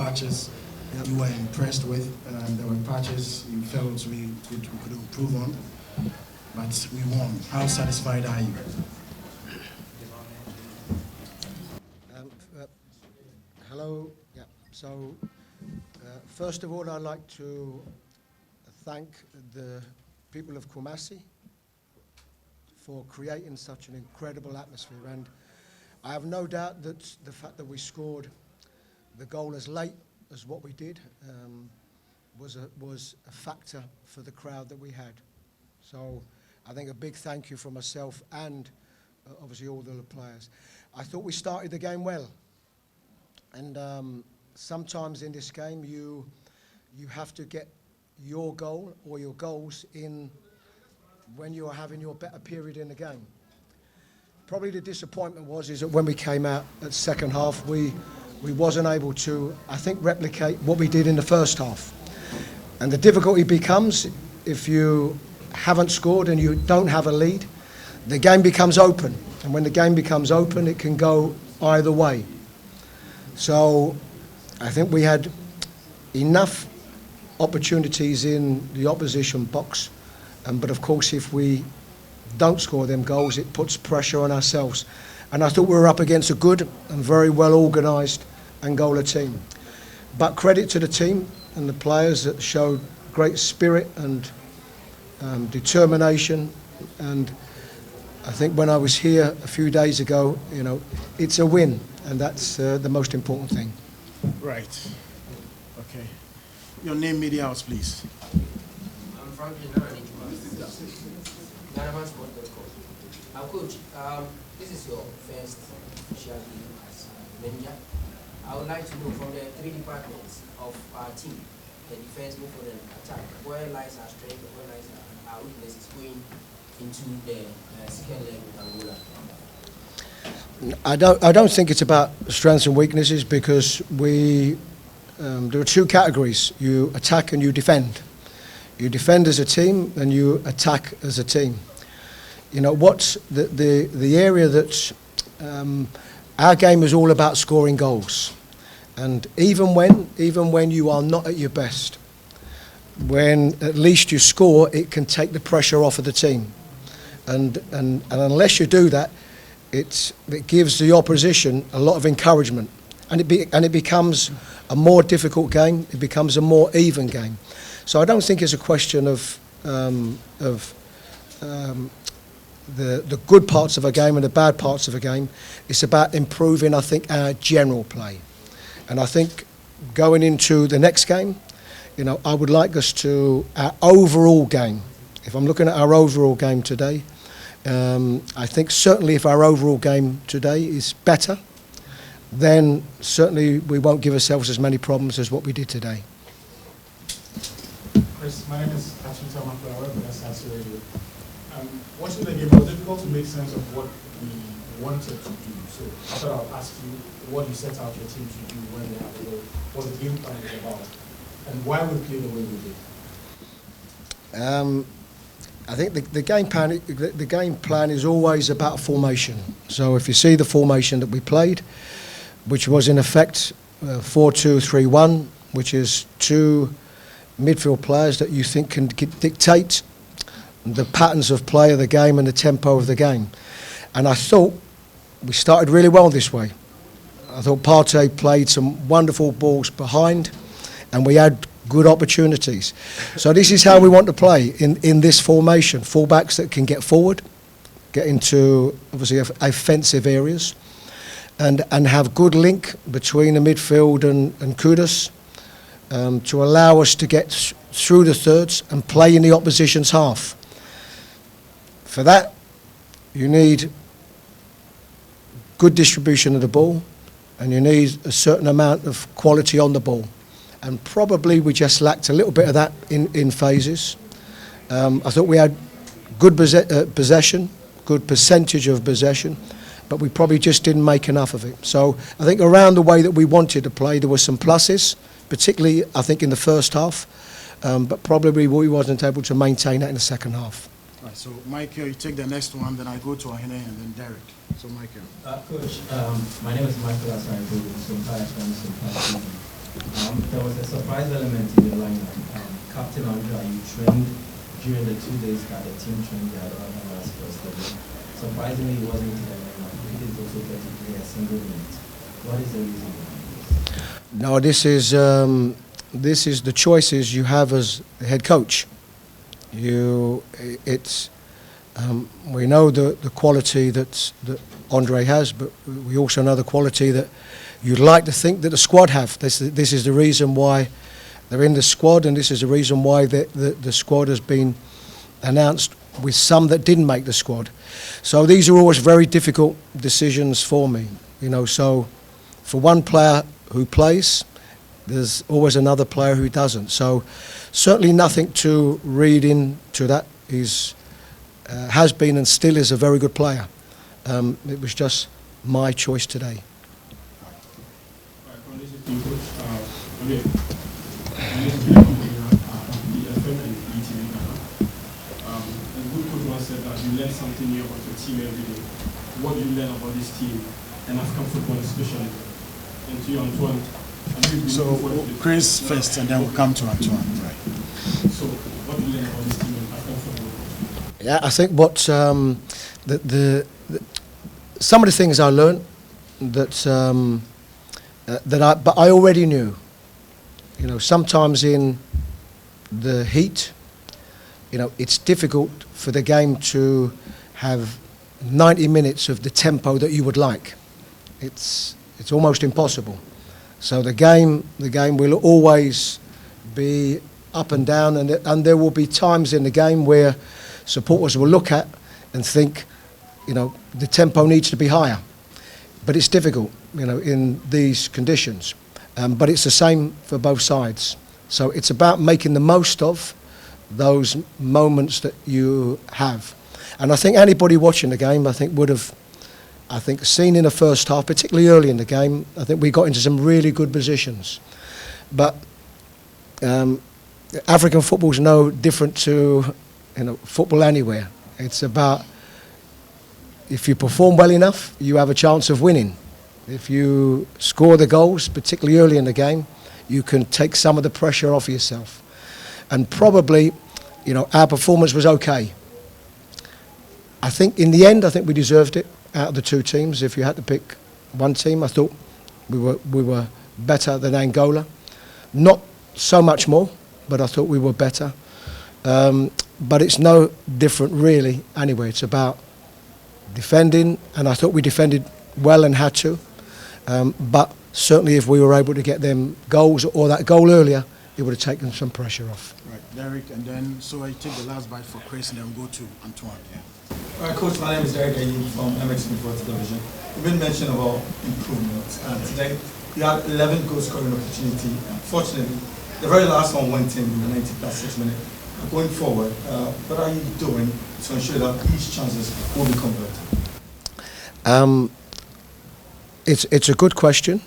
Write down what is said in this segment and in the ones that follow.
patches you were impressed with, and there were patches you felt we could improve on, but we won. How satisfied are you? Hello. Yeah. So, first of all, I'd like to thank the people of Kumasi for creating such an incredible atmosphere, and I have no doubt that the fact that we scored the goal as late as what we did was a factor for the crowd that we had. So I think a big thank you from myself and obviously all the players. I thought we started the game well, and sometimes in this game you have to get your goal or your goals in when you are having your better period in the game. Probably the disappointment is that when we came out at second half, we wasn't able to, I think, replicate what we did in the first half. And the difficulty becomes if you haven't scored and you don't have a lead, the game becomes open. And when the game becomes open, it can go either way. So I think we had enough opportunities in the opposition box. But of course, if we don't score them goals, it puts pressure on ourselves. And I thought we were up against a good and very well organised Angola team. But credit to the team and the players that showed great spirit and determination. And I think when I was here a few days ago, you know, it's a win, and that's the most important thing. Right. Okay. Your name, media house, please. I'm Franklin Coach, this is your first official game as manager. I would like to know from the three departments of our team, the defense, midfield, and attack, where lies our strength, where lies our weaknesses going into the second leg with Angola? I don't think it's about strengths and weaknesses, because there are two categories: you attack and you defend. You defend as a team and you attack as a team. You know, what's the area that our game is all about scoring goals. And even when you are not at your best, when at least you score, it can take the pressure off of the team. And unless you do that, it gives the opposition a lot of encouragement, and it becomes a more difficult game. It becomes a more even game. So I don't think it's a question of the good parts of a game and the bad parts of a game. It's about improving, I think, our general play. And I think going into the next game, you know, I would like us to, our overall game, if I'm looking at our overall game today, I think certainly if our overall game today is better, then certainly we won't give ourselves as many problems as what we did today. Chris, my name is Achita Makura. I work with SRC Radio. Watching the game, it was difficult to make sense of what we wanted to do. So I thought I'll ask you what you set out your team to do when they have the goal, what the game plan is about, and why we played the way we did. I think the game plan is always about formation. So if you see the formation that we played, which was in effect 4-2-3-1, which is two midfield players that you think can dictate the patterns of play of the game and the tempo of the game. And I thought we started really well this way. I thought Partey played some wonderful balls behind, and we had good opportunities. So this is how we want to play in this formation. Fullbacks that can get forward, get into obviously offensive areas, and have good link between the midfield and Hughton, to allow us to get through the thirds and play in the opposition's half. For that, you need good distribution of the ball, and you need a certain amount of quality on the ball. And probably we just lacked a little bit of that in phases. I thought we had good possession, good percentage of possession, but we probably just didn't make enough of it. So I think around the way that we wanted to play, there were some pluses, particularly I think in the first half, but probably we wasn't able to maintain that in the second half. Right, so Michael, you take the next one, then I go to Ahene and then Derek. So Michael. Coach, my name is Michael Asari from There was a surprise element in the lineup. Captain Andrea, you trained during the 2 days that the team trained the other last first day. Surprisingly, he wasn't in the lineup. He didn't also get to play a single minute. What is the reason behind this? No, this is the choices you have as the head coach. We know the quality that Andre has, but we also know the quality that you'd like to think that the squad have. This is the reason why they're in the squad, and this is the reason why the squad has been announced with some that didn't make the squad. So these are always very difficult decisions for me. So for one player who plays, there's always another player who doesn't. So certainly nothing to read into that. He's has been and still is a very good player. It was just my choice today. Said that you learn something new about your team every day. What do you learn about this team and African football especially? And to you, Antoine. So Chris first, and then we'll come to Antoine. Right. So what do you learn about this team and African football? Yeah, I think what some of the things I learned but I already knew. Sometimes in the heat, it's difficult for the game to have 90 minutes of the tempo that you would like. It's almost impossible. So the game will always be up and down, and there will be times in the game where supporters will look at and think, the tempo needs to be higher. But it's difficult, in these conditions. But it's the same for both sides. So it's about making the most of those moments that you have. And I think anybody watching the game, would have, seen in the first half, particularly early in the game, I think we got into some really good positions. But African football is no different to football anywhere. It's about, if you perform well enough, you have a chance of winning. If you score the goals, particularly early in the game, you can take some of the pressure off yourself. And probably, our performance was okay. I think in the end, we deserved it out of the two teams. If you had to pick one team, I thought we were better than Angola. Not so much more, but I thought we were better. But it's no different really anyway. It's about defending, and I thought we defended well and had to. But certainly if we were able to get them goals or that goal earlier, it would have taken some pressure off. Right, Derek, and then so I take the last bite for Chris, and then we'll go to Antoine. Yeah. All right, Coach, my name is Derek Ayin from MX Sports Television. We've been mentioning about improvements, and today we had 11 goal scoring opportunity. Unfortunately, the very last one went in the 90+6 minute. Going forward, what are you doing to ensure that these chances will be converted? It's a good question,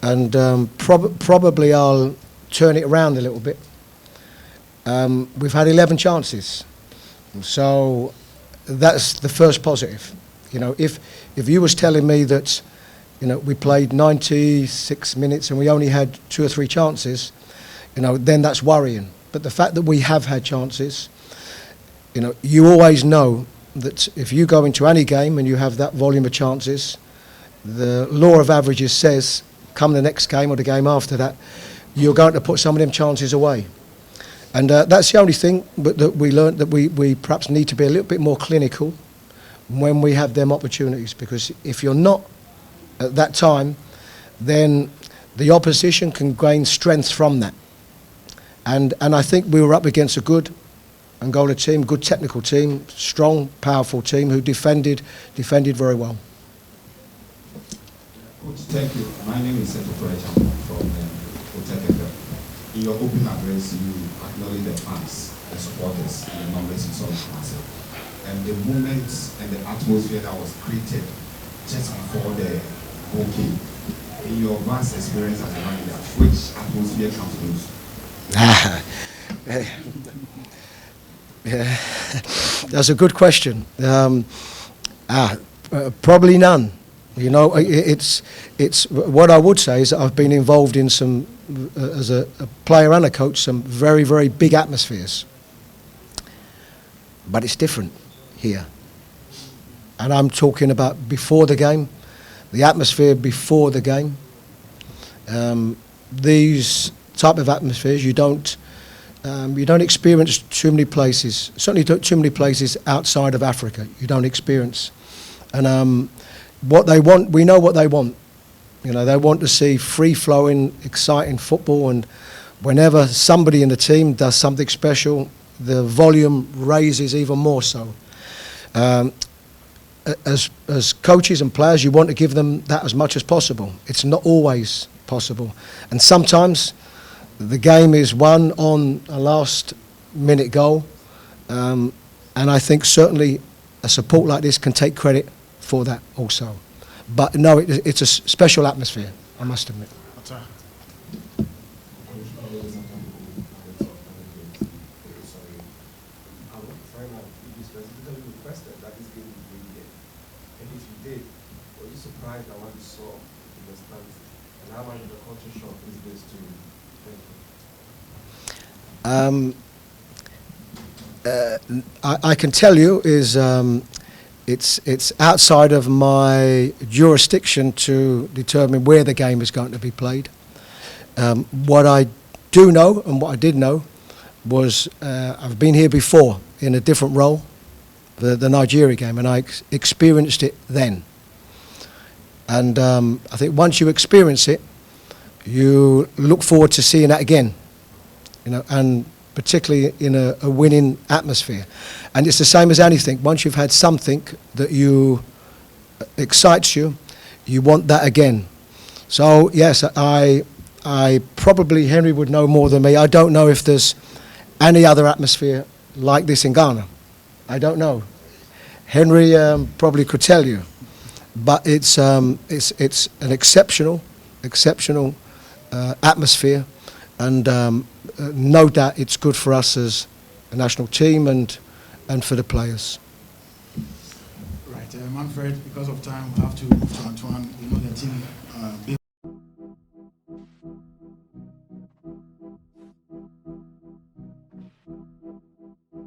and probably I'll turn it around a little bit. We've had 11 chances, so that's the first positive. If you was telling me that, we played 96 minutes and we only had 2 or 3 chances, then that's worrying. But the fact that we have had chances, you always know that if you go into any game and you have that volume of chances, the law of averages says, come the next game or the game after that, you're going to put some of them chances away. And that's the only thing that we learned, that we perhaps need to be a little bit more clinical when we have them opportunities, because if you're not at that time, then the opposition can gain strength from that. And I think we were up against a good Angola team, good technical team, strong, powerful team who defended very well. Coach, thank you. My name is Seto Korecham from Hotel. In your opening address, you acknowledge the fans, the supporters, and the numbers you saw in Kumasi, and the moments and the atmosphere that was created just before the goal came. In your vast experience as a manager, which atmosphere comes close? That's a good question. Probably none. It's what I would say is that I've been involved in some as a player and a coach, some very, very big atmospheres. But it's different here. And I'm talking about before the game, the atmosphere before the game. These type of atmospheres you don't experience too many places. Certainly too many places outside of Africa you don't experience. And what they want, we know what they want. You know, they want to see free-flowing, exciting football, and whenever somebody in the team does something special, the volume raises even more so. As coaches and players, you want to give them that as much as possible. It's not always possible. And sometimes the game is won on a last-minute goal. And I think certainly a support like this can take credit for that also. But no, it's a special atmosphere, I must admit. I can tell you is it's outside of my jurisdiction to determine where the game is going to be played. What I do know and what I did know was I've been here before in a different role, the Nigeria game, and I experienced it then. And I think once you experience it, you look forward to seeing that again, you know, and particularly in a winning atmosphere. And it's the same as anything. Once you've had something that excites you, you want that again. So yes, I probably, Henry would know more than me. I don't know if there's any other atmosphere like this in Ghana. I don't know. Henry probably could tell you. But it's an exceptional atmosphere, and no doubt it's good for us as a national team and for the players. Right, Manfred, because of time, we have to move to Antoine. You know the team